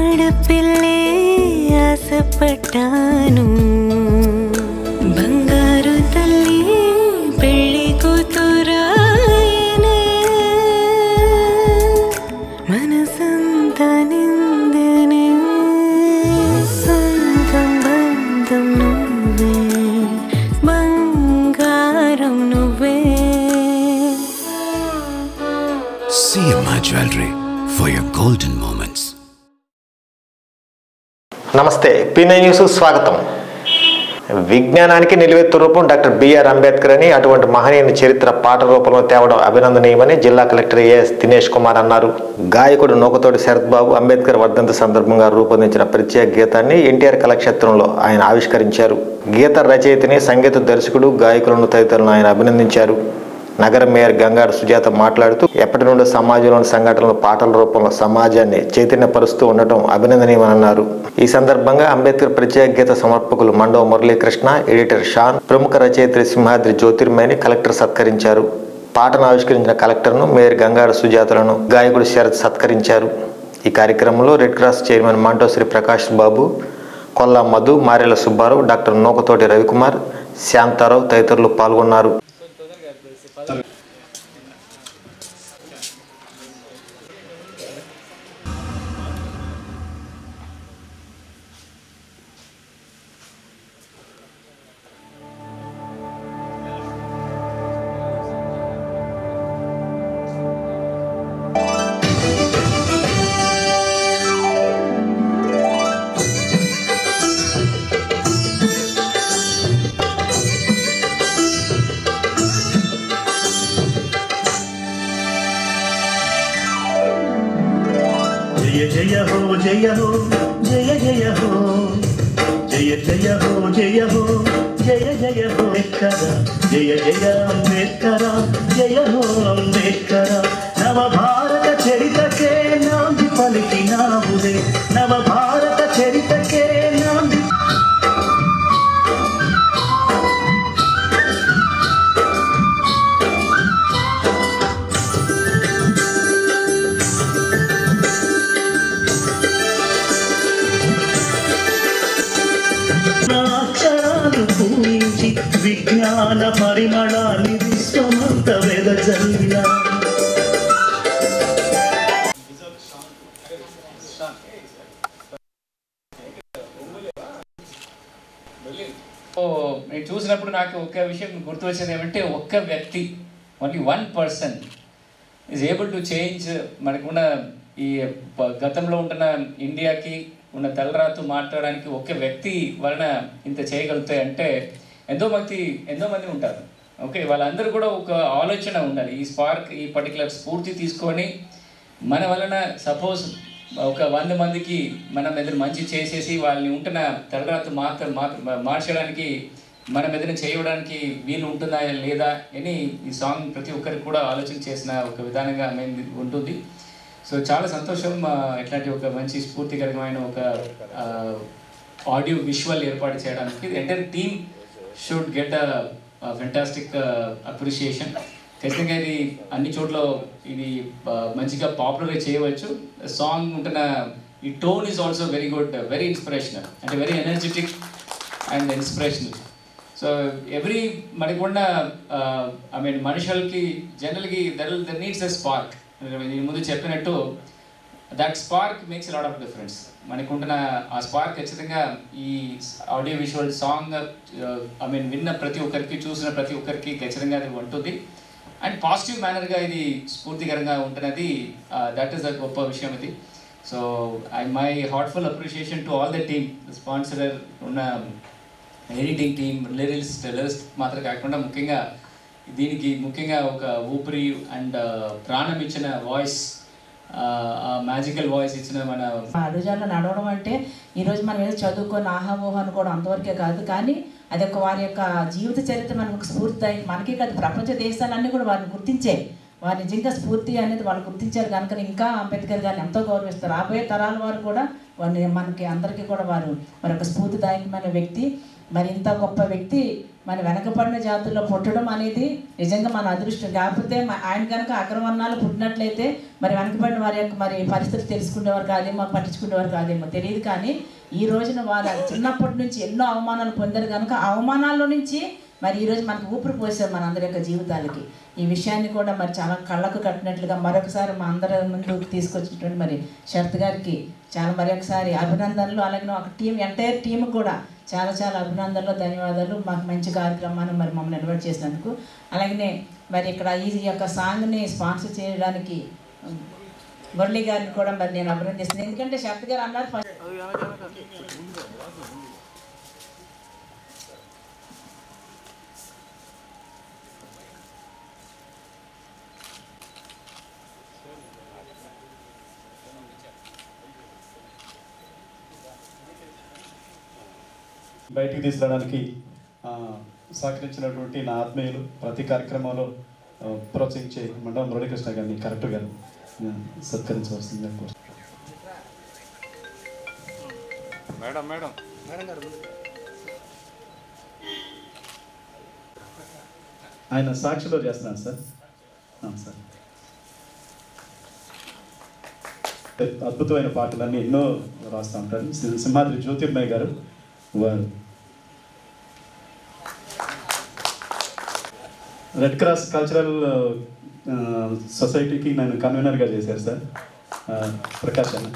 ఆడపిల్లే ఆశపడ్డాను బంగారు తల్లి పెళ్లి కూతురాయనే మనసంతా నిందనే సొంతం బంధం నువ్వే బంగారం నువ్వే. CMR Jewelry for your golden moments. నమస్తే, P9 న్యూస్ స్వాగతం. విజ్ఞానానికి నిలువెత్తు రూపం డాక్టర్ బిఆర్ అంబేద్కర్ అని, అటువంటి మహనీయుని చరిత్ర పాట రూపంలో తేవడం అభినందనీయమని జిల్లా కలెక్టర్ ఏఎస్ దినేష్ కుమార్ అన్నారు. గాయకుడు నూకతోటి శరత్ బాబు అంబేద్కర్ వర్ధంతి సందర్భంగా రూపొందించిన ప్రత్యేక గీతాన్ని ఎన్టీఆర్ కళాక్షేత్రంలో ఆయన ఆవిష్కరించారు. గీత రచయితని, సంగీత దర్శకుడు, గాయకులను తదితరులను ఆయన అభినందించారు. నగర మేయర్ గంగాడ సుజాత మాట్లాడుతూ ఎప్పటి నుండో సమాజంలోని సంఘటనలు పాటల రూపంలో సమాజాన్ని చైతన్యపరుస్తూ ఉండటం అభినందనీయమన్నారు. ఈ సందర్భంగా అంబేద్కర్ ప్రత్యేక గీత సమర్పకులు మండవ మురళీకృష్ణ, ఎడిటర్ షాన్, ప్రముఖ రచయిత్రి సింహాద్రి జ్యోతిర్మయిని కలెక్టర్ సత్కరించారు. పాటను ఆవిష్కరించిన కలెక్టర్ను, మేయర్ గంగాడ సుజాతలను గాయకుడు శరత్ సత్కరించారు. ఈ కార్యక్రమంలో రెడ్ క్రాస్ చైర్మన్ మాంటోశ్రీ ప్రకాష్ బాబు, కొల్లా మధు, మారెల సుబ్బారావు, డాక్టర్ నూకతోటి రవికుమార్, శాంతారావు తదితరులు పాల్గొన్నారు. जय हो जय हो जय जय हो जय जय हो जय हो जय जय हो अंबेडकर जय जय अंबेडकर जय हो अंबेडकर नव भारत चरितके नांदि पलिकिनावुदे नव भारत चरितके नांदि విజ్ఞాన పరిమళాన్ని విశ్వమంత వెదజల్లిన నేను చూసినప్పుడు నాకు ఒక్క విషయం గుర్తు వచ్చింది ఏమంటే, ఒక్క వ్యక్తి, only one person is able to change మనకున్న ఈ గతంలో ఉంటున్న ఇండియాకి ఉన్న తలరాతు మాట్లాడడానికి ఒక్క వ్యక్తి వలన ఇంత చేయగలుగుతాయి అంటే ఎంతోమంది ఉంటారు. ఓకే, వాళ్ళందరూ కూడా ఒక ఆలోచన ఉండాలి. ఈ స్పార్క్, ఈ పర్టికులర్ స్ఫూర్తి తీసుకొని మన వలన సపోజ్ ఒక 100 మందికి మనం ఏదైనా మంచి చేసేసి వాళ్ళని ఉంటున్న తలరాతు మార్చడానికి మనం ఏదైనా చేయడానికి వీలు ఉంటుందా లేదా అని ఈ సాంగ్ ప్రతి ఒక్కరికి కూడా ఆలోచన చేసిన ఒక విధానంగా ఉంటుంది. సో చాలా సంతోషం ఇట్లాంటి ఒక మంచి స్ఫూర్తికరమైన ఒక ఆడియో విజువల్ ఏర్పాటు చేయడానికి. Entire team should get a fantastic appreciation. ఖచ్చితంగా ఇది అన్ని చోట్ల ఇది మంచిగా పాపులర్ చేయవచ్చు. సాంగ్ ఉంటున్న ఈ tone is also very good, very inspirational, అంటే very energetic and inspirational. So every మనకున్న మనుషులకి జనరల్కి దర్ నీడ్స్ ఎ స్పార్క్. నేను ముందు చెప్పినట్టు that spark makes lot of difference. మనకుంటున్న ఆ స్పార్క్ ఖచ్చితంగా ఈ ఆడియో విజువల్ సాంగ్ విన్న ప్రతి ఒక్కరికి, చూసిన ప్రతి ఒక్కరికి ఖచ్చితంగా అది ఉంటుంది. అండ్ పాజిటివ్ మేనర్గా ఇది స్ఫూర్తికరంగా ఉంటున్నది. దట్ ఈస్ ద గొప్ప విషయం ఇది. So my heartful appreciation to all the team, sponsorer ఉన్న ఎడిటింగ్ టీమ్, లిరిస్ట్ మాత్రం కాకుండా ముఖ్యంగా ఒక ఊపిరి అండ్ ప్రాణం ఇచ్చిన వాయిస్, మ్యాజికల్ వాయిస్ ఇచ్చిన మన అడుగుజాల్లో నడవడం అంటే ఈరోజు మనం ఏదో చదువుకొని ఆహామోహ అనుకోవడం అంతవరకే కాదు, కానీ అదొక వారి యొక్క జీవిత చరిత్ర మనకు స్ఫూర్తి, మనకే కాదు ప్రపంచ దేశాలన్నీ కూడా వారిని గుర్తించే వారు నిజంగా స్ఫూర్తి అనేది వాళ్ళు గుర్తించారు కనుక ఇంకా అంబేద్కర్ గారిని ఎంతో గౌరవిస్తారు. రాబోయే తరాల వారు కూడా వారిని మనకి అందరికీ కూడా వారు మరొక స్ఫూర్తిదాయకమైన వ్యక్తి. మరి ఇంత గొప్ప వ్యక్తి మన వెనకబడిన జాతుల్లో పుట్టడం అనేది నిజంగా మన అదృష్టం. కాకపోతే ఆయన కనుక అగ్రవర్ణాలు పుట్టినట్లయితే మరి వెనకబడిన వారి యొక్క మరి పరిస్థితి తెలుసుకునేవారు కాదేమో, పట్టించుకునేవారు కాదేమో తెలియదు. కానీ ఈ రోజున వారు చిన్నప్పటి నుంచి ఎన్నో అవమానాలు పొందారు కనుక ఆ అవమానాల్లో నుంచి మరి ఈరోజు మనకు ఊపిరి పోసారు మన అందరి యొక్క జీవితాలకి. ఈ విషయాన్ని కూడా మరి చాలా కళ్ళకు కట్టినట్లుగా మరొకసారి మా అందరి ముందుకు తీసుకొచ్చినటువంటి మరి శరత్ గారికి చాలా మరొకసారి అభినందనలు. అలాగే ఒక ఎంటైర్ టీమ్ కూడా చాలా చాలా అభినందనలు, ధన్యవాదాలు. మాకు మంచి కార్యక్రమాన్ని మరి మమ్మల్ని ఇన్వైట్ చేసినందుకు. అలాగనే మరి ఇక్కడ ఈ యొక్క సాంగ్ని స్పాన్సర్ చేయడానికి మురళి గారిని కూడా మరి నేను అభినందిస్తున్నాను. ఎందుకంటే శరత్ గారు అన్నారు ఫస్ట్ బయటికి తీసుకురావడానికి సహకరించినటువంటి నా ఆత్మీయులు, ప్రతి కార్యక్రమంలో ప్రోత్సహించే మండలం మురళీకృష్ణ గారిని కరెక్ట్ గారు సత్కరించవలసిందిగా మేడం ఆయన సాక్షిలో చేస్తున్నాను సార్. సార్ అద్భుతమైన పాటలన్నీ ఎన్నో రాస్తూ ఉంటారు. సింహాద్రి జ్యోతిర్మయ్య గారు వారు రెడ్ క్రాస్ కల్చరల్ సొసైటీకి నన్ను కన్వీనర్గా చేశారు సార్ ప్రకాష్ అన్న.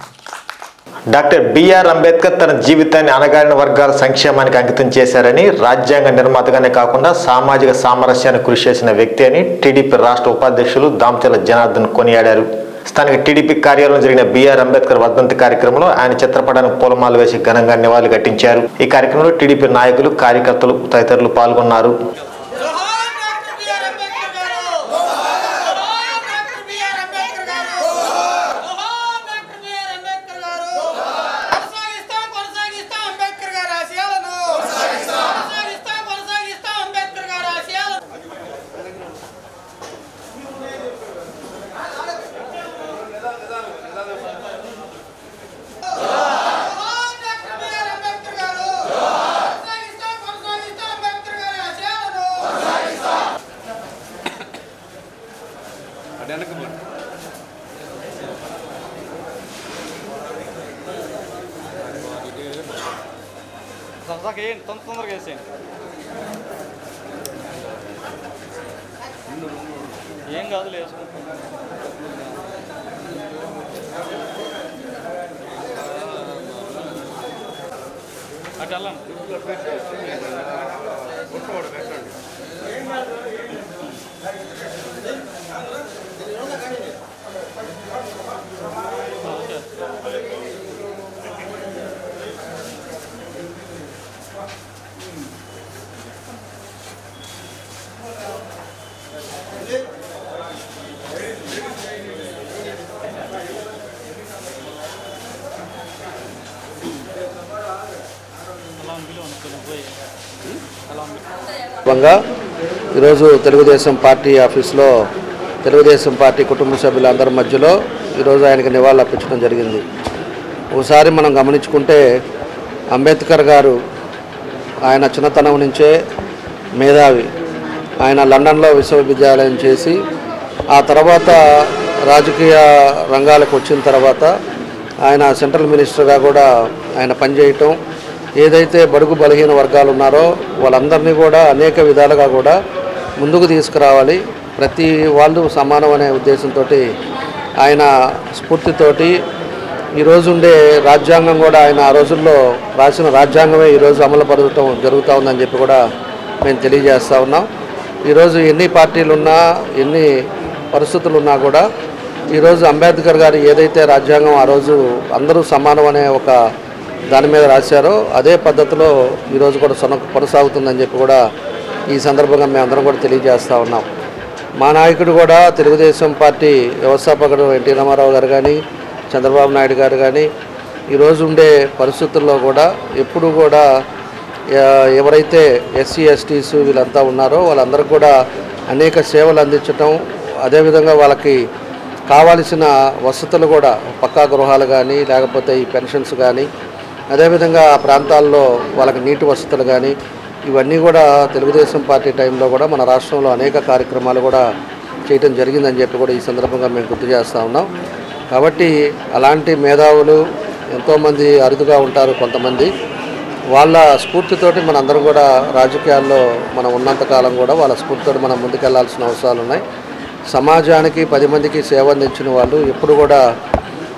డాక్టర్ బిఆర్ అంబేద్కర్ తన జీవితాన్ని అణగారిన వర్గాల సంక్షేమానికి అంకితం చేశారని, రాజ్యాంగ నిర్మాతగానే కాకుండా సామాజిక సామరస్యాన్ని కృషి చేసిన వ్యక్తి అని టీడీపీ రాష్ట్ర ఉపాధ్యక్షులు దామచర్ల జనార్దన్ కొనియాడారు. స్థానిక టీడీపీ కార్యాలయంలో జరిగిన బిఆర్ అంబేద్కర్ వర్ధంతి కార్యక్రమంలో ఆయన చిత్రపటానికి పూలమాల వేసి ఘనంగా నివాళులు ఘటించారు. ఈ కార్యక్రమంలో టీడీపీ నాయకులు, కార్యకర్తలు తదితరులు పాల్గొన్నారు. తొందరగా వేసేయండి. ఏం కాదు వేసుకుంటాం. అటు వెళ్ళండి. ఈరోజు తెలుగుదేశం పార్టీ ఆఫీస్లో తెలుగుదేశం పార్టీ కుటుంబ సభ్యులందరి మధ్యలో ఈరోజు ఆయనకి నివాళులు అర్పించడం జరిగింది. ఒకసారి మనం గమనించుకుంటే అంబేద్కర్ గారు ఆయన చిన్నతనం నుంచే మేధావి. ఆయన లండన్లో విశ్వవిద్యాలయం చేసి ఆ తర్వాత రాజకీయ రంగాలకు వచ్చిన తర్వాత ఆయన సెంట్రల్ మినిస్టర్గా కూడా ఆయన పనిచేయటం, ఏదైతే బడుగు బలహీన వర్గాలు ఉన్నారో వాళ్ళందరినీ కూడా అనేక విధాలుగా కూడా ముందుకు తీసుకురావాలి, ప్రతి వాళ్ళు సమానం అనే ఉద్దేశంతో ఆయన స్ఫూర్తితోటి ఈరోజు ఉండే రాజ్యాంగం కూడా ఆయన ఆ రోజుల్లో రాసిన రాజ్యాంగమే ఈరోజు అమలు పరచడం జరుగుతూ ఉందని చెప్పి కూడా మేము తెలియజేస్తూ ఉన్నాం. ఈరోజు ఎన్ని పార్టీలు ఉన్నా, ఎన్ని పరిస్థితులు ఉన్నా కూడా ఈరోజు అంబేద్కర్ గారు ఏదైతే రాజ్యాంగం ఆ రోజు అందరూ సమానం అనే ఒక దాని మీద రాశారో అదే పద్ధతిలో ఈరోజు కూడా కొనసాగుతుందని చెప్పి కూడా ఈ సందర్భంగా మేమందరం కూడా తెలియజేస్తూ ఉన్నాం. మా నాయకుడు కూడా తెలుగుదేశం పార్టీ వ్యవస్థాపకుడు ఎన్టీ రామారావు గారు కానీ, చంద్రబాబు నాయుడు గారు కానీ ఈరోజు ఉండే పరిస్థితుల్లో కూడా ఎప్పుడు కూడా ఎవరైతే ఎస్సీ ఎస్టీస్ వీళ్ళంతా ఉన్నారో వాళ్ళందరూ కూడా అనేక సేవలు అందించటం, అదేవిధంగా వాళ్ళకి కావాల్సిన వసతులు కూడా పక్కా గృహాలు కానీ లేకపోతే ఈ పెన్షన్స్ కానీ అదేవిధంగా ఆ ప్రాంతాల్లో వాళ్ళకి నీటి వసతులు కానీ ఇవన్నీ కూడా తెలుగుదేశం పార్టీ టైంలో కూడా మన రాష్ట్రంలో అనేక కార్యక్రమాలు కూడా చేయటం జరిగిందని చెప్పి కూడా ఈ సందర్భంగా మేము గుర్తు చేస్తూ ఉన్నాం. కాబట్టి అలాంటి మేధావులు ఎంతోమంది అరుదుగా ఉంటారు. కొంతమంది వాళ్ళ స్ఫూర్తితోటి మనందరం కూడా రాజకీయాల్లో మనం ఉన్నంతకాలం కూడా వాళ్ళ స్ఫూర్తితో మనం ముందుకెళ్లాల్సిన అవసరాలు ఉన్నాయి. సమాజానికి 10 మందికి సేవ అందించిన వాళ్ళు ఎప్పుడు కూడా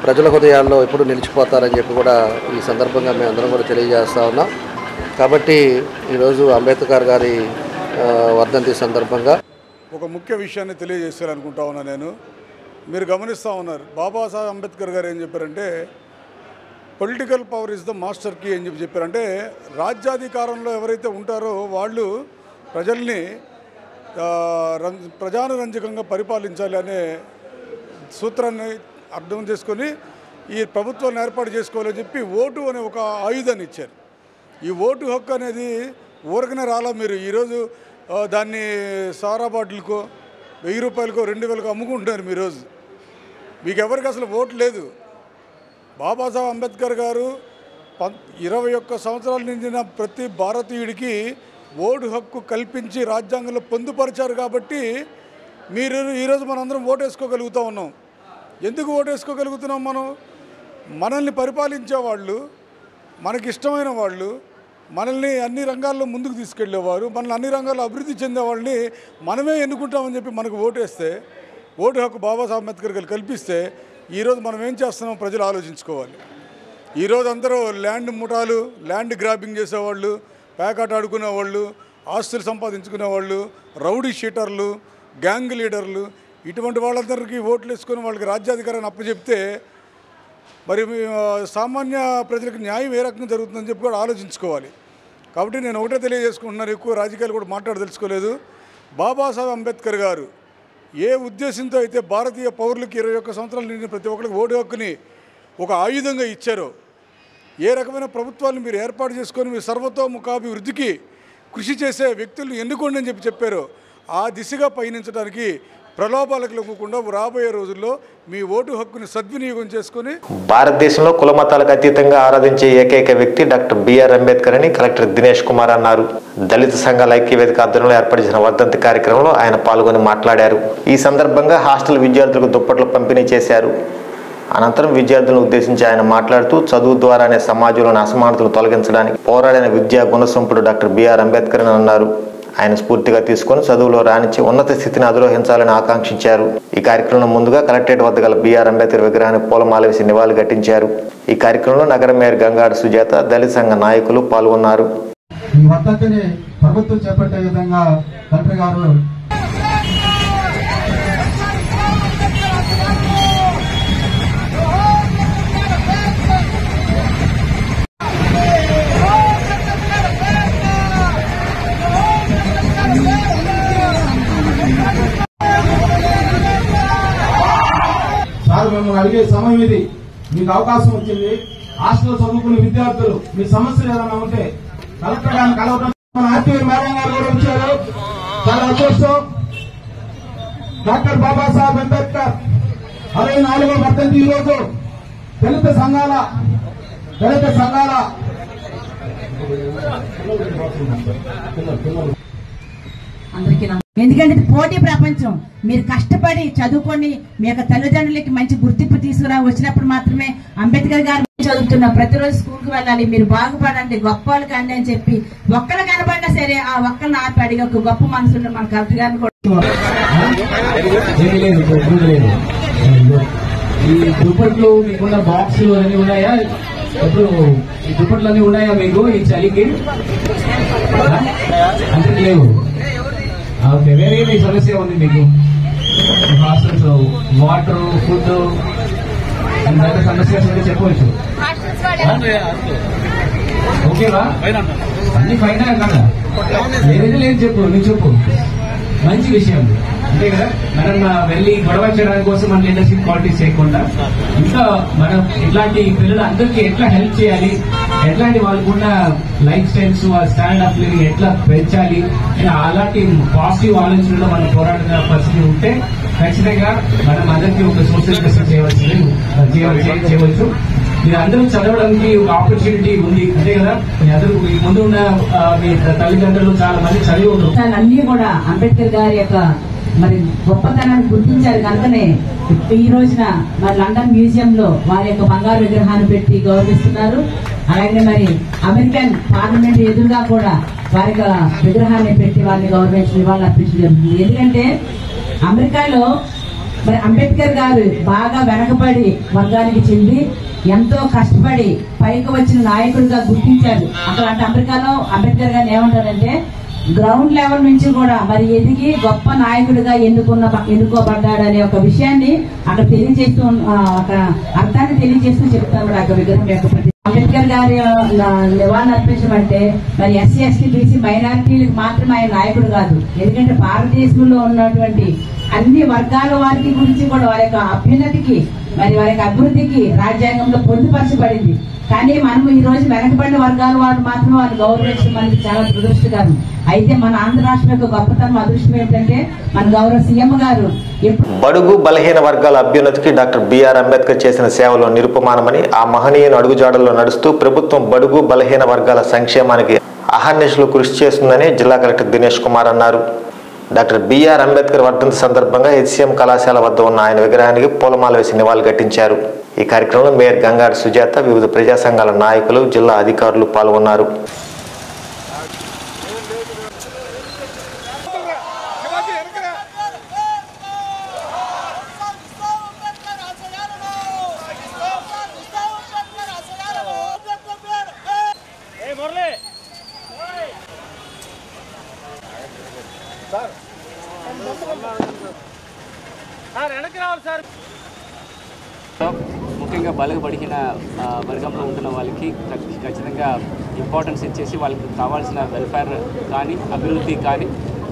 ప్రజల హృదయాల్లో ఎప్పుడు నిలిచిపోతారని చెప్పి కూడా ఈ సందర్భంగా మేము అందరం కూడా తెలియజేస్తూ ఉన్నాం. కాబట్టి ఈరోజు అంబేద్కర్ గారి వర్ధంతి సందర్భంగా ఒక ముఖ్య విషయాన్ని తెలియజేస్తారనుకుంటా ఉన్నా నేను. మీరు గమనిస్తూ ఉన్నారు, బాబాసాహెబ్ అంబేద్కర్ గారు ఏం చెప్పారంటే political power is the master key అని చెప్పారంటే రాజ్యాధికారంలో ఎవరైతే ఉంటారో వాళ్ళు ప్రజల్ని ప్రజానురంజకంగా పరిపాలించాలి అనే సూత్రాన్ని అర్థం చేసుకొని ఈ ప్రభుత్వాన్ని ఏర్పాటు చేసుకోవాలని చెప్పి ఓటు అనే ఒక ఆయుధాన్ని ఇచ్చారు. ఈ ఓటు హక్కు అనేది ఊరకనే రాలా. మీరు ఈరోజు దాన్ని సారా బాటిల్కో 1000 రూపాయలకో 2000కో అమ్ముకుంటున్నారు. ఈరోజు మీకు ఎవరికి అసలు ఓటు లేదు. బాబాసాహెబ్ అంబేద్కర్ గారు 21 సంవత్సరాలు నిండిన ప్రతి భారతీయుడికి ఓటు హక్కు కల్పించి రాజ్యాంగంలో పొందుపరిచారు. కాబట్టి మీరు ఈరోజు మనందరం ఓటు వేసుకోగలుగుతూ ఉన్నాం. ఎందుకు ఓటు వేసుకోగలుగుతున్నాం? మనల్ని పరిపాలించే వాళ్ళు, మనకి ఇష్టమైన వాళ్ళు, మనల్ని అన్ని రంగాల్లో ముందుకు తీసుకెళ్లేవారు, మనల్ని అన్ని రంగాల్లో అభివృద్ధి చెందేవాళ్ళని మనమే ఎన్నుకుంటామని చెప్పి మనకు ఓటేస్తే, ఓటు హక్కు బాబాసాహెబ్ అంబేద్కర్ గారు కల్పిస్తే ఈరోజు మనం ఏం చేస్తున్నాం ప్రజలు ఆలోచించుకోవాలి. ఈరోజు అందరూ ల్యాండ్ ముఠాలు, ల్యాండ్ గ్రాబింగ్ చేసేవాళ్ళు, ప్యాకాట ఆడుకునేవాళ్ళు, ఆస్తులు సంపాదించుకునేవాళ్ళు, రౌడీ షీటర్లు, గ్యాంగ్ లీడర్లు, ఇటువంటి వాళ్ళందరికీ ఓట్లు వేసుకొని వాళ్ళకి రాజ్యాధికారాన్ని అప్పచెప్తే మరి సామాన్య ప్రజలకు న్యాయం ఏ రకంగా జరుగుతుందని చెప్పి కూడా ఆలోచించుకోవాలి. కాబట్టి నేను ఒకటే తెలియజేసుకుంటున్నాను, ఎక్కువ రాజకీయాలు కూడా మాట్లాడదలుచుకోలేదు. బాబాసాహెబ్ అంబేద్కర్ గారు ఏ ఉద్దేశంతో అయితే భారతీయ పౌరులకి 21 సంవత్సరాలు నిండిన ప్రతి ఒక్కరికి ఓటు హక్కుని ఒక ఆయుధంగా ఇచ్చారో, ఏ రకమైన ప్రభుత్వాలను మీరు ఏర్పాటు చేసుకొని మీ సర్వతోముఖాభివృద్ధికి కృషి చేసే వ్యక్తులను ఎన్నుకోండి అని చెప్పారో ఆ దిశగా పయనించడానికి ప్రలోభాలకు లొంగకుండా రాబోయే రోజుల్లో మీ ఓటు హక్కుని సద్వినియోగం చేసుకుని భారతదేశంలో కుల మతాలకు అతీతంగా ఆరాధించే ఏకైక వ్యక్తి డాక్టర్ బిఆర్ అంబేద్కర్ అని కలెక్టర్ దినేష్ కుమార్ అన్నారు. దళిత సంఘాల ఐక్యవేదిక ఆధ్వర్యంలో ఏర్పరిచిన వర్ధంతి కార్యక్రమంలో ఆయన పాల్గొని మాట్లాడారు. ఈ సందర్భంగా హాస్టల్ విద్యార్థులకు దుప్పట్లు పంపిణీ చేశారు. అనంతరం విద్యార్థులను ఉద్దేశించి ఆయన మాట్లాడుతూ చదువు ద్వారానే సమాజంలోని అసమానతలు తొలగించడానికి పోరాడిన విద్యా గుణసంపుడు డాక్టర్ బిఆర్ అంబేద్కర్ అని అన్నారు. ఆయన స్ఫూర్తిగా తీసుకొని చదువులో రాణించి ఉన్నత స్థితిని అధిరోహించాలని ఆకాంక్షించారు. ఈ కార్యక్రమంలో ముందుగా కలెక్టరేట్ వద్ద గల బిఆర్ అంబేద్కర్ విగ్రహానికి పూలమాల వేసి నివాళులు ఘటించారు. ఈ కార్యక్రమంలో నగర మేయర్ గంగాడు సుజాత, దళిత సంఘ నాయకులు పాల్గొన్నారు. ఈ వర్ధంతిని ప్రభుత్వం చేపట్టే విధంగా కలెక్టర్ గారు మిమ్మల్ని అడిగే సమయం ఇది. మీకు అవకాశం వచ్చింది. హాస్టల్ చదువుకునే విద్యార్థులు మీ సమస్యలు ఏదైనా ఉంటే కలెక్టర్ గారిని కలవడం. మన ఆర్టీవీ మేడం గారు కూడా వచ్చారు. చాలా అదృష్టం. డాక్టర్ బాబాసాహెబ్ అంబేద్కర్ 64వ వర్ధంతి ఈరోజు దళిత సంఘాల అందరికీ ఎందుకంటే పోటీ ప్రపంచం. మీరు కష్టపడి చదువుకొని మీ యొక్క తల్లిదండ్రులకి మంచి గుర్తింపు వచ్చినప్పుడు మాత్రమే అంబేద్కర్ గారు చదువుతున్నా ప్రతిరోజు స్కూల్కి వెళ్ళాలి, మీరు బాగుపడండి, గొప్పలు కండి అని చెప్పి ఒక్కరు కనబడినా సరే ఆ ఒక్కరిని ఆపి అడిగి ఒక గొప్ప మనసులో మన కలెక్టర్ గారిని కూడా ఈ దుప్పట్లు మీకున్న బాక్సులు అన్ని ఉన్నాయా? ఇప్పుడు ఈ దుప్పట్లు అన్ని ఉన్నాయా మీకు ఈ చలికి? అంటే లేవు. ఓకే, వేరే ఏమి సమస్య ఉంది మీకు? హాస్టల్స్, వాటర్, ఫుడ్ అంత సమస్య చెప్పవచ్చు. ఓకేవా? అన్ని ఫైనా కదా? ఏదైతే లేదు చెప్పు, నువ్వు చెప్పు. మంచి విషయం అంతే కదా. మనం వెళ్ళి గొడవ చేయడానికి కోసం మన లీడర్షిప్ క్వాలిటీస్ చేయకుండా ఇంకా మనం ఇట్లాంటి పిల్లలు అందరికీ ఎట్లా హెల్ప్ చేయాలి, ఎట్లాంటి వాళ్ళకున్న లైఫ్ స్టైల్స్ స్టాండప్ లివింగ్ ఎట్లా పెంచాలి అలాంటి పాజిటివ్ ఆలోచనలో మనం పోరాడిన పరిస్థితి ఉంటే ఖచ్చితంగా మనం అందరికీ ఒక సోషల్ జస్టిస్ చేయవచ్చు. మీరు అందరూ చదవడానికి ఒక ఆపర్చునిటీ ఉంది అంతే కదా. మీ అందరూ మీ ముందు ఉన్న మీ తల్లిదండ్రులు చాలా మంది చదివి ఉంటారు. అన్ని కూడా అంబేద్కర్ గారి యొక్క మరి గొప్పతనాన్ని గుర్తించారు కనుకనే ఈ రోజున మరి లండన్ మ్యూజియం లో వారి యొక్క బంగారు విగ్రహాన్ని పెట్టి గౌరవిస్తున్నారు. అలాగే మరి అమెరికన్ పార్లమెంట్ ఎదురుగా కూడా వారి యొక్క విగ్రహాన్ని పెట్టి వారిని గౌరవించి నివాళులు అర్పించడం జరుగుతుంది. ఎందుకంటే అమెరికాలో మరి అంబేద్కర్ గారు బాగా వెనకబడి వర్గానికి చెంది ఎంతో కష్టపడి పైకి వచ్చిన నాయకుడిగా గుర్తించారు. అట్లాంటి అమెరికాలో అంబేద్కర్ గారిని ఏమంటారంటే గ్రౌండ్ లెవెల్ నుంచి కూడా మరి ఎదిగి గొప్ప నాయకుడిగా ఎన్నుకోబడ్డాడనే ఒక విషయాన్ని అక్కడ తెలియజేస్తూ అక్కడ అర్థాన్ని తెలియజేస్తూ చెప్తాను. అక్కడ విగ్రహం యొక్క అంబేద్కర్ గారి నివాళులు అర్పించమంటే మరి ఎస్సీ ఎస్టీ బీసీ మైనారిటీలకు మాత్రమే ఆయన నాయకుడు కాదు. ఎందుకంటే భారతదేశంలో ఉన్నటువంటి అన్ని వర్గాల వారికి గురించి కూడా వారి యొక్క అభ్యున్నతికి మరి వారి యొక్క అభివృద్ధికి రాజ్యాంగంలో పొందుపరచబడింది. కానీ మనం ఈ రోజు వెనకబడిన వర్గాల వారు మాత్రమే వారిని గౌరవించడం మనకి చాలా దురదృష్టకరం. అయితే మన ఆంధ్ర రాష్ట్రం యొక్క గొప్పతనం అదృష్టం ఏంటంటే మన గౌరవ సీఎం గారు బడుగు బలహీన వర్గాల అభ్యున్నతికి డాక్టర్ బిఆర్ అంబేద్కర్ చేసిన సేవలు నిరుపమానమని, ఆ మహనీయుని అడుగుజాడల్లో నడుస్తూ ప్రభుత్వం బడుగు బలహీన వర్గాల సంక్షేమానికి అహర్నిశలు కృషి చేస్తుందని జిల్లా కలెక్టర్ దినేష్ కుమార్ అన్నారు. డాక్టర్ బిఆర్ అంబేద్కర్ వర్ధంతి సందర్భంగా హెచ్సిఎం కళాశాల వద్ద ఉన్న ఆయన విగ్రహానికి పూలమాల వేసి నివాళులర్పించారు. ఈ కార్యక్రమంలో మేయర్ గంగాడి సుజాత, వివిధ ప్రజా సంఘాల నాయకులు, జిల్లా అధికారులు పాల్గొన్నారు. ముఖ్యంగా బలహీన వర్గంలో ఉంటున్న వాళ్ళకి ఖచ్చితంగా ఇంపార్టెన్స్ ఇచ్చేసి వాళ్ళకి కావాల్సిన వెల్ఫేర్ కానీ అభివృద్ధి కానీ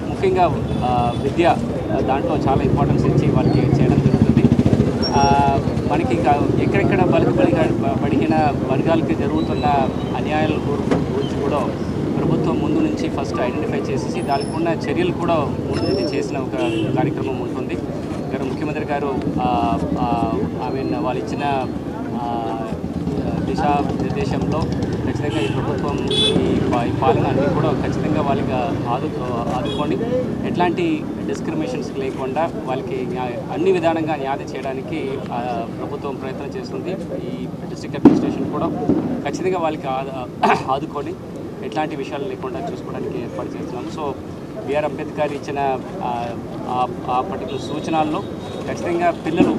ముఖ్యంగా విద్య దాంట్లో చాలా ఇంపార్టెన్స్ ఇచ్చి వాళ్ళకి చేయడం జరుగుతుంది. మనకి ఎక్కడెక్కడ బలహీన వర్గాలకి జరుగుతున్న అన్యాయాల గురించి కూడా ప్రభుత్వం ముందు నుంచి ఫస్ట్ ఐడెంటిఫై చేసేసి దానికి ఉన్న చర్యలు కూడా ముందు నుంచి చేసిన ఒక కార్యక్రమం ఉంటుంది. ముఖ్యమంత్రి గారు వాళ్ళు ఇచ్చిన దిశానిర్దేశంలో ఖచ్చితంగా ఈ ప్రభుత్వం ఈ పాలన అన్నీ కూడా ఖచ్చితంగా వాళ్ళకి ఆదుకొని ఎట్లాంటి డిస్క్రిమినేషన్స్ లేకుండా వాళ్ళకి అన్ని విధానంగా న్యాయం చేయడానికి ప్రభుత్వం ప్రయత్నం చేస్తుంది. ఈ డిస్ట్రిక్ట్ అడ్మినిస్ట్రేషన్ కూడా ఖచ్చితంగా వాళ్ళకి ఆదుకొని ఎట్లాంటి విషయాలు లేకుండా చూసుకోవడానికి ఏర్పాటు చేస్తున్నాము. సో బిఆర్ అంబేద్కర్ ఇచ్చిన ఆ పర్టికులర్ సూచనల్లో ఖచ్చితంగా పిల్లలు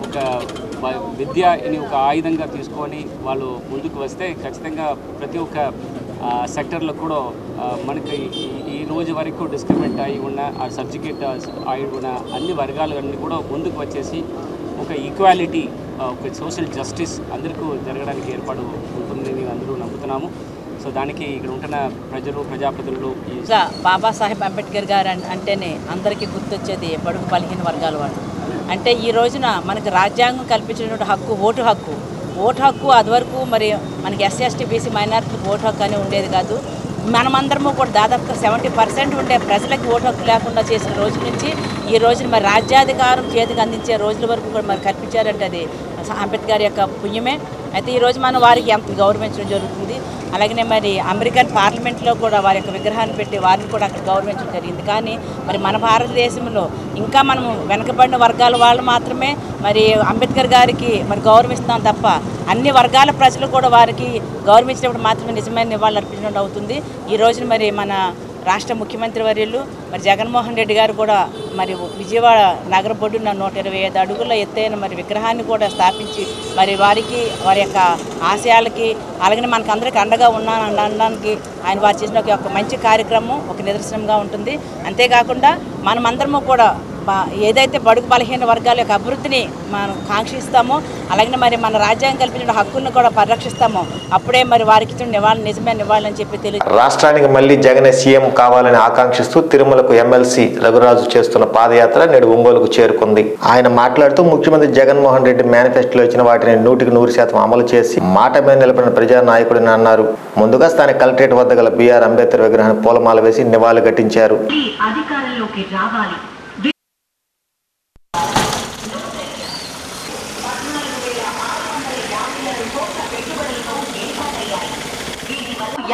ఒక విద్యని ఒక ఆయుధంగా తీసుకొని వాళ్ళు ముందుకు వస్తే ఖచ్చితంగా ప్రతి ఒక్క సెక్టర్లో కూడా మనకి ఈ రోజు వరకు డిస్క్రిమినేట్ అయి ఉన్న ఆ సబ్జెక్ట్ అయి ఉన్న అన్ని వర్గాలన్నీ కూడా ముందుకు వచ్చేసి ఒక ఈక్వాలిటీ, ఒక సోషల్ జస్టిస్ అందరికీ జరగడానికి ఏర్పాటు ఉంటుందని అందరూ నమ్ముతున్నాము. సో దానికి ఇక్కడ ఉంటున్న ప్రజాప్రతినిధులు బాబాసాహెబ్ అంబేద్కర్ గారు అంటేనే అందరికీ గుర్తొచ్చేది బడుగు బలహీన వర్గాల వాళ్ళు. అంటే ఈ రోజున మనకు రాజ్యాంగం కల్పించినటువంటి హక్కు ఓటు హక్కు అది వరకు మరి మనకి ఎస్సీ ఎస్టీ బీసీ మైనారిటీలకు ఓటు హక్కు అని ఉండేది కాదు. మనమందరము కూడా దాదాపుగా 70% ఉండే ప్రజలకు ఓటు హక్కు లేకుండా చేసిన రోజు నుంచి ఈ రోజున మరి రాజ్యాధికారం చేతికి అందించే రోజుల వరకు కూడా మరి కల్పించారంటే అది అంబేద్కర్ యొక్క పుణ్యమే. అయితే ఈరోజు మనం వారికి ఎంత గౌరవించడం జరుగుతుంది. అలాగనే మరి అమెరికన్ పార్లమెంట్లో కూడా వారి యొక్క విగ్రహాన్ని పెట్టి వారిని కూడా అక్కడ గౌరవించడం జరిగింది. కానీ మరి మన భారతదేశంలో ఇంకా మనం వెనకబడిన వర్గాల వాళ్ళు మాత్రమే మరి అంబేద్కర్ గారికి మరి గౌరవిస్తాం తప్ప అన్ని వర్గాల ప్రజలు కూడా వారికి గౌరవించినప్పుడు మాత్రమే నిజమైన నివాళులు అర్పించడం అవుతుంది. ఈ రోజున మరి మన రాష్ట్ర ముఖ్యమంత్రి వర్యులు మరి జగన్మోహన్ రెడ్డి గారు కూడా మరి విజయవాడ నగర బొడ్డున 125 అడుగుల ఎత్తైన మరి విగ్రహాన్ని కూడా స్థాపించి మరి వారికి వారి యొక్క ఆశయాలకి అలాగనే మనకు అందరికీ అండగా అనడానికి ఆయన వారు చేసిన ఒక మంచి కార్యక్రమం ఒక నిదర్శనంగా ఉంటుంది. అంతేకాకుండా మనమందరము కూడా ఏదైతే బడుగు బలహీన వర్గాల యొక్క అభివృద్ధిని మనం కాంక్షిస్తామో అలాగే మరి మన రాజ్యాంగం కల్పించిన హక్కులను కూడా పరిరక్షిస్తామో అప్పుడే మరి వారికి ఇచ్చిన నివాళి నిజమైన నివాళి అని చెప్పి తెలియదు. రాష్ట్రానికి మళ్లీ జగనే సీఎం కావాలని ఆకాంక్షిస్తూ తిరుమలకు ఎమ్మెల్సీ రఘురాజు చేస్తున్న పాదయాత్ర నేడు ఒంగోలుకు చేరుకుంది. ఆయన మాట్లాడుతూ ముఖ్యమంత్రి జగన్మోహన్ రెడ్డి మేనిఫెస్టోలో ఇచ్చిన వాటిని 100% అమలు చేసి మాట మీద నిలబడిన ప్రజానాయకుడిని అన్నారు. ముందుగా స్థానిక కలెక్టరేట్ వద్ద గల బిఆర్ అంబేద్కర్ విగ్రహాన్ని పూలమాల వేసి నివాళులు ఘటించారు. అధికారంలోకి రావాలి.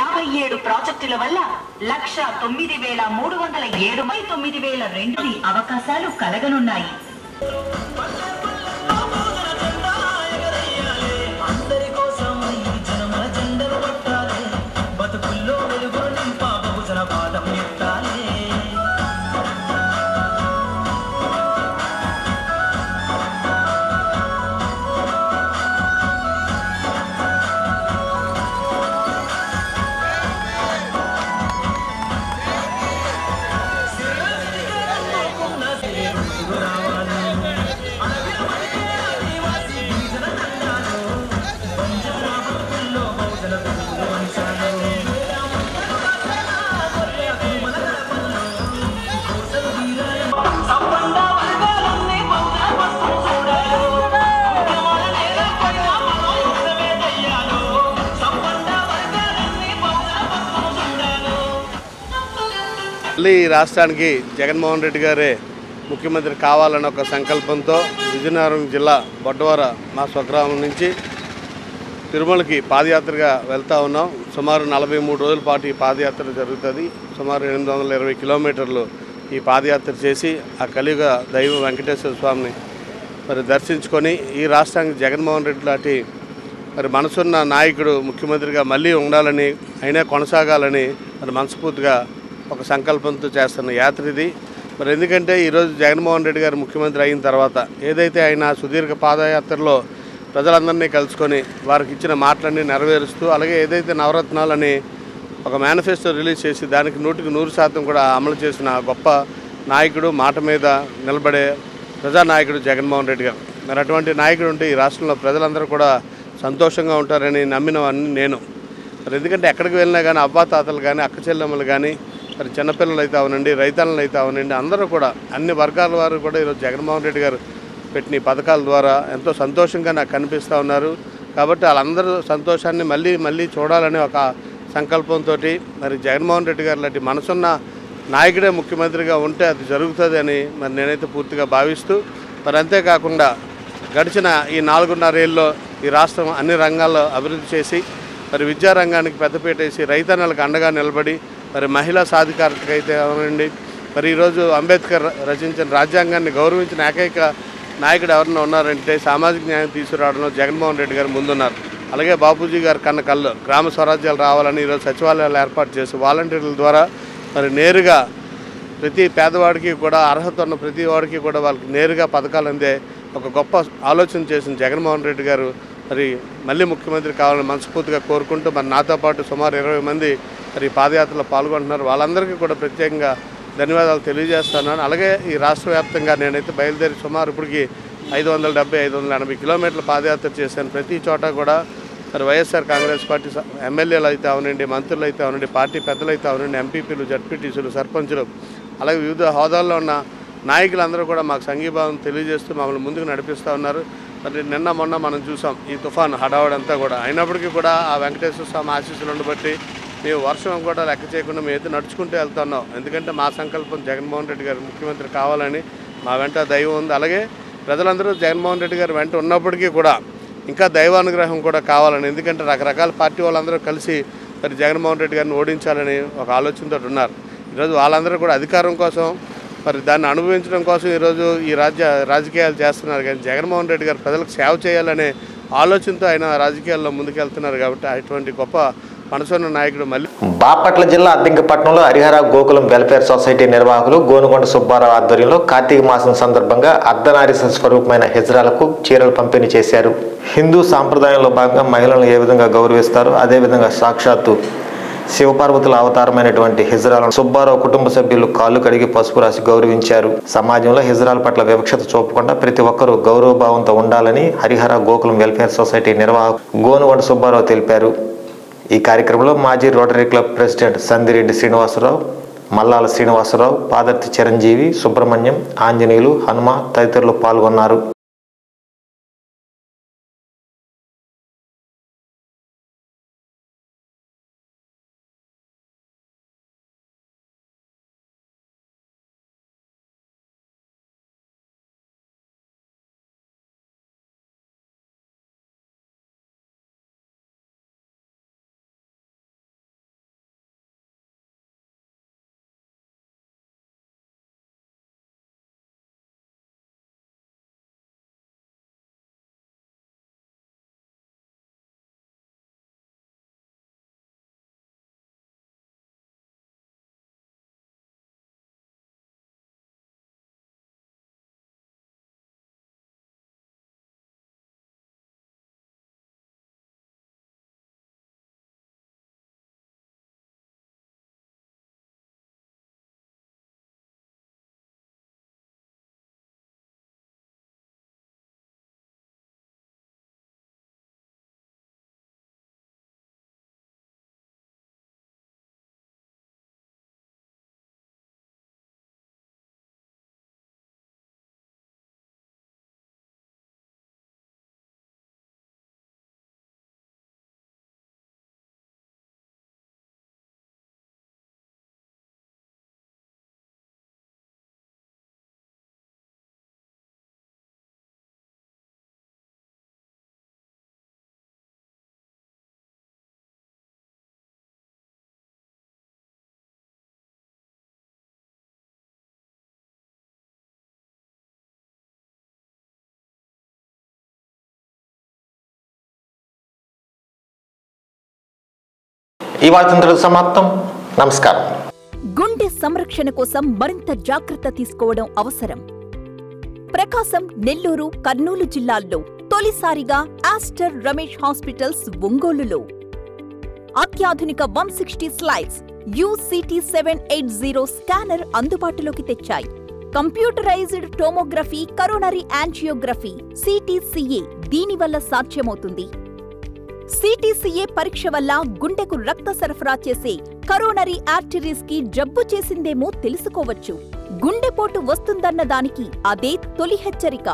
57 ప్రాజెక్టుల వల్ల 1,09,307 అవకాశాలు కలగనున్నాయి. మళ్ళీ ఈ రాష్ట్రానికి జగన్మోహన్ రెడ్డి గారే ముఖ్యమంత్రి కావాలన్న ఒక సంకల్పంతో విజయనగరం జిల్లా బొడ్డవర మా స్వగ్రామం నుంచి తిరుమలకి పాదయాత్రగా వెళ్తూ ఉన్నాం. సుమారు 43 రోజుల పాటు ఈ పాదయాత్ర జరుగుతుంది. సుమారు 820 కిలోమీటర్లు ఈ పాదయాత్ర చేసి ఆ కలియుగ దైవ వెంకటేశ్వర స్వామిని మరి దర్శించుకొని ఈ రాష్ట్రానికి జగన్మోహన్ రెడ్డి లాంటి మరి మనసున్న నాయకుడు ముఖ్యమంత్రిగా మళ్ళీ ఉండాలని అయినా కొనసాగాలని మరి మనస్ఫూర్తిగా ఒక సంకల్పంతో చేస్తున్న యాత్ర ఇది. మరి ఎందుకంటే ఈరోజు జగన్మోహన్ రెడ్డి గారు ముఖ్యమంత్రి అయిన తర్వాత ఏదైతే ఆయన సుదీర్ఘ పాదయాత్రలో ప్రజలందరినీ కలుసుకొని వారికి ఇచ్చిన మాటలన్నీ నెరవేరుస్తూ అలాగే ఏదైతే నవరత్నాలని ఒక మేనిఫెస్టో రిలీజ్ చేసి దానికి 100% కూడా అమలు చేసిన గొప్ప నాయకుడు, మాట మీద నిలబడే ప్రజానాయకుడు జగన్మోహన్ రెడ్డి గారు. మరి అటువంటి నాయకుడు ఉంటే ఈ రాష్ట్రంలో ప్రజలందరూ కూడా సంతోషంగా ఉంటారని నమ్మినవన్నీ నేను. మరి ఎందుకంటే ఎక్కడికి వెళ్ళినా కానీ అవ్వాతాతలు కానీ అక్క చెల్లెమ్మలు కానీ మరి చిన్నపిల్లలు అయితే అవనండి, రైతన్నలు అయితే అవనండి, అందరూ కూడా అన్ని వర్గాల వారు కూడా ఈరోజు జగన్మోహన్ రెడ్డి గారు పెట్టిన పథకాల ద్వారా ఎంతో సంతోషంగా నాకు కనిపిస్తూ ఉన్నారు. కాబట్టి వాళ్ళందరూ సంతోషాన్ని మళ్ళీ మళ్ళీ చూడాలని ఒక సంకల్పంతో మరి జగన్మోహన్ రెడ్డి గారు లాంటి మనసున్న నాయకుడే ముఖ్యమంత్రిగా ఉంటే అది జరుగుతుంది అని మరి నేనైతే పూర్తిగా భావిస్తూ మరి అంతేకాకుండా గడిచిన ఈ 4.5 ఏళ్ళలో ఈ రాష్ట్రం అన్ని రంగాల్లో అభివృద్ధి చేసి మరి విద్యారంగానికి పెద్దపీట వేసి రైతన్నలకు అండగా నిలబడి మరి మహిళా సాధికారతకు అయితే అవనండి మరి ఈరోజు అంబేద్కర్ రచించిన రాజ్యాంగాన్ని గౌరవించిన ఏకైక నాయకుడు ఎవరైనా ఉన్నారంటే సామాజిక న్యాయం తీసుకురావడంలో జగన్మోహన్ రెడ్డి గారు ముందున్నారు. అలాగే బాపూజీ గారు కన్న కళ్ళు గ్రామ స్వరాజ్యాలు రావాలని ఈరోజు సచివాలయాలు ఏర్పాటు చేసి వాలంటీర్ల ద్వారా మరి నేరుగా ప్రతి పేదవాడికి కూడా అర్హత ఉన్న ప్రతి వాడికి కూడా వాళ్ళకి నేరుగా పథకాలు అందే ఒక గొప్ప ఆలోచన చేసిన జగన్మోహన్ రెడ్డి గారు మరి మళ్ళీ ముఖ్యమంత్రి కావాలని మనస్ఫూర్తిగా కోరుకుంటూ మరి నాతో పాటు సుమారు 20 మంది మరి పాదయాత్రలో పాల్గొంటున్నారు. వాళ్ళందరికీ కూడా ప్రత్యేకంగా ధన్యవాదాలు తెలియజేస్తున్నాను. అలాగే ఈ రాష్ట్ర వ్యాప్తంగా నేనైతే బయలుదేరి సుమారు ఇప్పటికి 570-580 కిలోమీటర్ల పాదయాత్ర చేశాను. ప్రతి చోట కూడా మరి వైఎస్ఆర్ కాంగ్రెస్ పార్టీ ఎమ్మెల్యేలు అయితే అవనండి, మంత్రులు అయితే అవనండి, పార్టీ పెద్దలు అయితే అవనండి, ఎంపీపీలు, జడ్పీటీసీలు, సర్పంచులు అలాగే వివిధ హోదాల్లో ఉన్న నాయకులందరూ కూడా మాకు సంఘీభావం తెలియజేస్తూ మమ్మల్ని ముందుకు నడిపిస్తూ ఉన్నారు. మరి నిన్న మొన్న మనం చూసాం ఈ తుఫాను హడావడంతా కూడా అయినప్పటికీ కూడా ఆ వెంకటేశ్వర స్వామి ఆశీస్సులు ఉండబట్టి మేము వర్షం కూడా లెక్క చేయకుండా మేము అయితే నడుచుకుంటూ వెళ్తున్నాం. ఎందుకంటే మా సంకల్పం జగన్మోహన్ రెడ్డి గారు ముఖ్యమంత్రి కావాలని మా వెంట దైవం ఉంది. అలాగే ప్రజలందరూ జగన్మోహన్ రెడ్డి గారు వెంట ఉన్నప్పటికీ కూడా ఇంకా దైవానుగ్రహం కూడా కావాలని, ఎందుకంటే రకరకాల పార్టీ వాళ్ళందరూ కలిసి మరి జగన్మోహన్ రెడ్డి గారిని ఓడించాలని ఒక ఆలోచనతో ఉన్నారు. ఈరోజు వాళ్ళందరూ కూడా అధికారం కోసం మరి దాన్ని అనుభవించడం కోసం ఈరోజు ఈ రాజకీయాలు చేస్తున్నారు. కానీ జగన్మోహన్ రెడ్డి గారు ప్రజలకు సేవ చేయాలనే ఆలోచనతో ఆయన రాజకీయాల్లో ముందుకెళ్తున్నారు. కాబట్టి అటువంటి గొప్ప మనసున్న నాయకుడు మళ్ళీ. బాపట్ల జిల్లా అద్దింకపట్నంలో హరిహర గోకులం వెల్ఫేర్ సొసైటీ నిర్వాహకులు గోనుగొండ సుబ్బారావు ఆధ్వర్యంలో కార్తీక మాసం సందర్భంగా అర్ధనారీశ్వర స్వరూపమైన హిజ్రాలకు చీరలు పంపిణీ చేశారు. హిందూ సాంప్రదాయంలో భాగంగా మహిళలను ఏ విధంగా గౌరవిస్తారో అదేవిధంగా సాక్షాత్తు శివపార్వతుల అవతారమైనటువంటి హిజ్రాలను సుబ్బారావు కుటుంబ సభ్యులు కాళ్ళు కడిగి పసుపు రాసి గౌరవించారు. సమాజంలో హిజ్రాల పట్ల వివక్షత చూపకుండా ప్రతి ఒక్కరూ గౌరవభావంతో ఉండాలని హరిహర గోకులం వెల్ఫేర్ సొసైటీ నిర్వాహకు గోనుగొండ సుబ్బారావు తెలిపారు. ఈ కార్యక్రమంలో మాజీ Rotary club president Sandireddy Srinivasarao, Mallala Srinivasarao, Padarthi Chiranjeevi, Subrahmanyam, Anjaneyulu, Hanuma తదితరులు పాల్గొన్నారు. ఈ వార్తలు సమాప్తం. నమస్కారం. గుండె సంరక్షణ కోసం మరింత జాగ్రత్త తీసుకోవడం అవసరం. ప్రకాశం, నెల్లూరు, కర్నూలు జిల్లాల్లో తొలిసారిగా ఆస్టర్ రమేష్ హాస్పిటల్స్ ఒంగోలులో అత్యాధునిక 160 స్లైడ్స్ UCT 780 స్కానర్ అందుబాటులోకి తెచ్చాయి. Computerised tomography, coronary angiography, CTCA దీనివల్ల సాధ్యమవుతుంది. CTCA పరీక్ష వల్ల గుండెకు రక్త సరఫరా చేసే కరోనరీ ఆర్టరీస్ కి జబ్బు చేసిందేమో తెలుసుకోవచ్చు. గుండెపోటు వస్తుందన్న దానికి అదే తొలి హెచ్చరిక.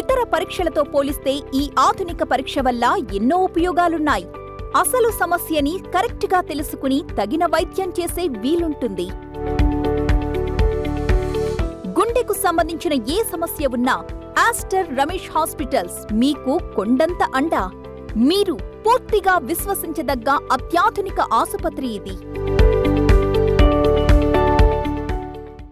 ఇతర పరీక్షలతో పోలిస్తే ఈ ఆధునిక పరీక్ష వల్ల ఎన్నో ఉపయోగాలున్నాయి. అసలు సమస్యని కరెక్ట్గా తెలుసుకుని తగిన వైద్యం చేసే వీలుంటుంది. గుండెకు సంబంధించిన ఏ సమస్య ఉన్నా ఆస్టర్ రమేష్ హాస్పిటల్స్ మీకు కొండంత అండ. మీరు పూర్తిగా విశ్వసించదగ్గ అత్యాధునిక ఆసుపత్రి ఇది.